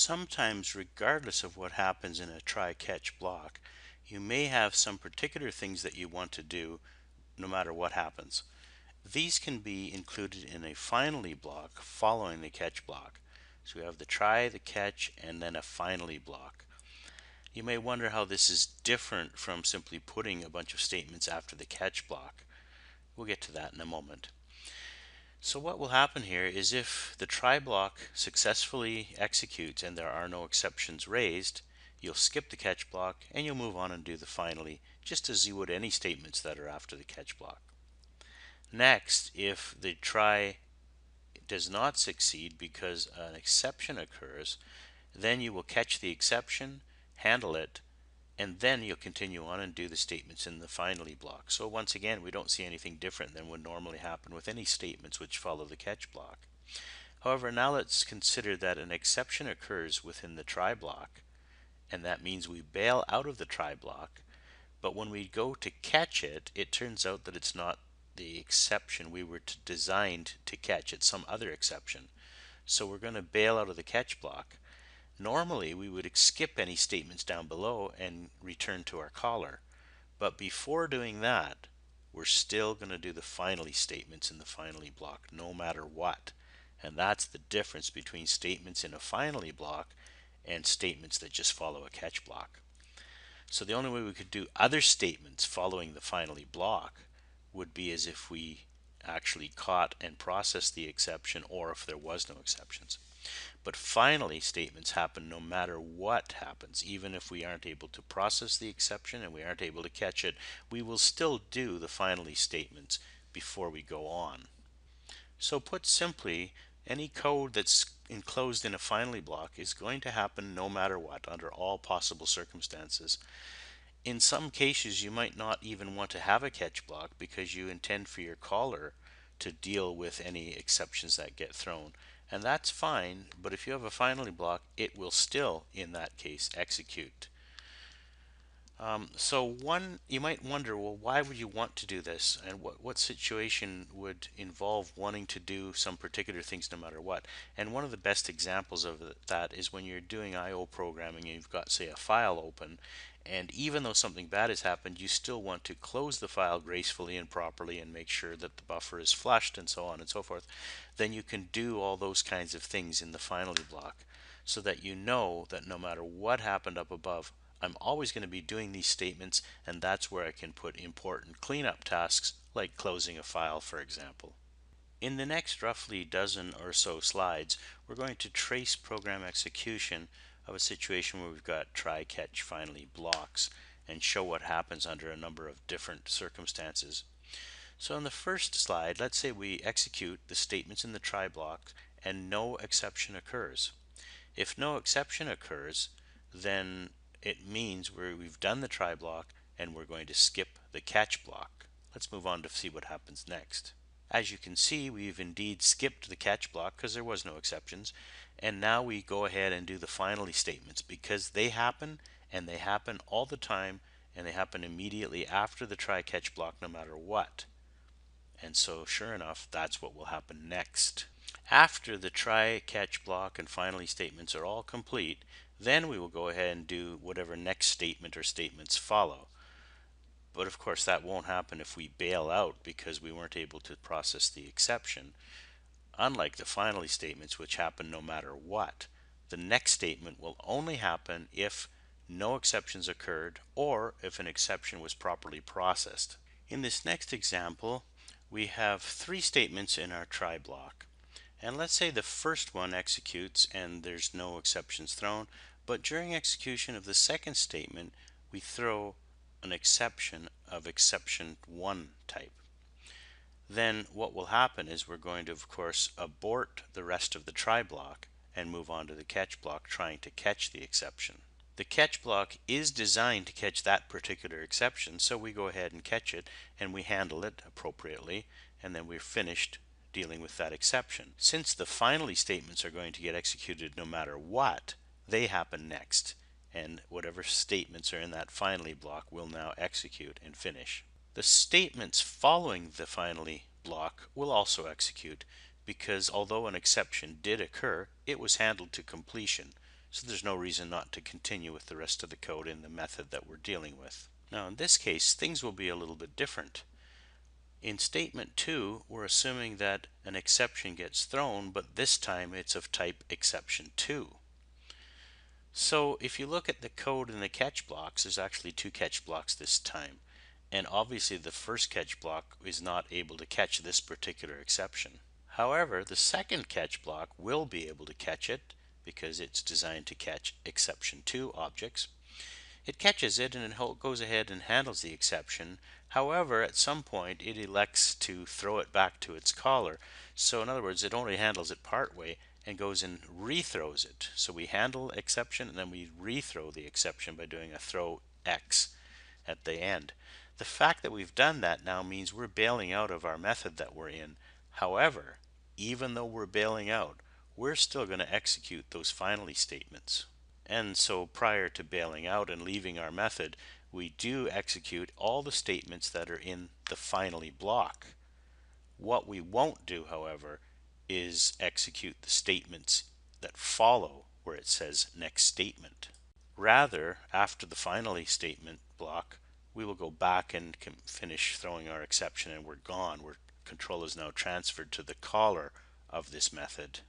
Sometimes, regardless of what happens in a try-catch block, you may have some particular things that you want to do no matter what happens. These can be included in a finally block following the catch block. So we have the try, the catch, and then a finally block. You may wonder how this is different from simply putting a bunch of statements after the catch block. We'll get to that in a moment. So what will happen here is if the try block successfully executes and there are no exceptions raised, you'll skip the catch block and you'll move on and do the finally, just as you would any statements that are after the catch block. Next, if the try does not succeed because an exception occurs, then you will catch the exception, handle it, and then you'll continue on and do the statements in the finally block. So once again, we don't see anything different than would normally happen with any statements which follow the catch block. However, now let's consider that an exception occurs within the try block, and that means we bail out of the try block, but when we go to catch it, it turns out that it's not the exception we were designed to catch, it's some other exception. So we're going to bail out of the catch block. Normally, we would skip any statements down below and return to our caller. But before doing that, we're still going to do the finally statements in the finally block no matter what. And that's the difference between statements in a finally block and statements that just follow a catch block. So the only way we could do other statements following the finally block would be as if we actually caught and processed the exception, or if there was no exceptions. But finally statements happen no matter what happens. Even if we aren't able to process the exception and we aren't able to catch it, we will still do the finally statements before we go on. So put simply, any code that's enclosed in a finally block is going to happen no matter what, under all possible circumstances. In some cases, you might not even want to have a catch block because you intend for your caller to deal with any exceptions that get thrown. And that's fine, but if you have a finally block, it will still, in that case, execute. You might wonder, well, why would you want to do this? And what situation would involve wanting to do some particular things no matter what? And one of the best examples of that is when you're doing I/O programming and you've got, say, a file open, and even though something bad has happened, you still want to close the file gracefully and properly and make sure that the buffer is flushed and so on and so forth. Then you can do all those kinds of things in the finally block so that you know that no matter what happened up above, I'm always going to be doing these statements, and that's where I can put important cleanup tasks like closing a file, for example. In the next roughly dozen or so slides, we're going to trace program execution of a situation where we've got try, catch, finally blocks and show what happens under a number of different circumstances. So in the first slide, let's say we execute the statements in the try block and no exception occurs. If no exception occurs, then it means we've done the try block and we're going to skip the catch block. Let's move on to see what happens next. As you can see, we've indeed skipped the catch block because there was no exceptions, and now we go ahead and do the finally statements because they happen, and they happen all the time, and they happen immediately after the try catch block no matter what. And so sure enough, that's what will happen next. After the try, catch block, and finally statements are all complete, then we will go ahead and do whatever next statement or statements follow. But of course that won't happen if we bail out because we weren't able to process the exception. Unlike the finally statements, which happen no matter what, the next statement will only happen if no exceptions occurred or if an exception was properly processed. In this next example, we have three statements in our try block. And let's say the first one executes and there's no exceptions thrown, but during execution of the second statement, we throw an exception of exception 1 type. Then what will happen is we're going to, of course, abort the rest of the try block and move on to the catch block trying to catch the exception. The catch block is designed to catch that particular exception, so we go ahead and catch it and we handle it appropriately, and then we're finished dealing with that exception. Since the finally statements are going to get executed no matter what, they happen next, and whatever statements are in that finally block will now execute and finish. The statements following the finally block will also execute because although an exception did occur, it was handled to completion. So there's no reason not to continue with the rest of the code in the method that we're dealing with. Now in this case, things will be a little bit different. In statement 2, we're assuming that an exception gets thrown, but this time it's of type exception 2. So if you look at the code in the catch blocks, there's actually two catch blocks this time. And obviously the first catch block is not able to catch this particular exception. However, the second catch block will be able to catch it because it's designed to catch exception 2 objects. It catches it and it goes ahead and handles the exception. However, at some point it elects to throw it back to its caller. So in other words, it only handles it part way and goes and rethrows it. So we handle exception and then we rethrow the exception by doing a throw X at the end. The fact that we've done that now means we're bailing out of our method that we're in. However, even though we're bailing out, we're still going to execute those finally statements. And so prior to bailing out and leaving our method, we do execute all the statements that are in the finally block. What we won't do, however, is execute the statements that follow where it says next statement. Rather, after the finally statement block, we will go back and finish throwing our exception and we're gone. Control is now transferred to the caller of this method.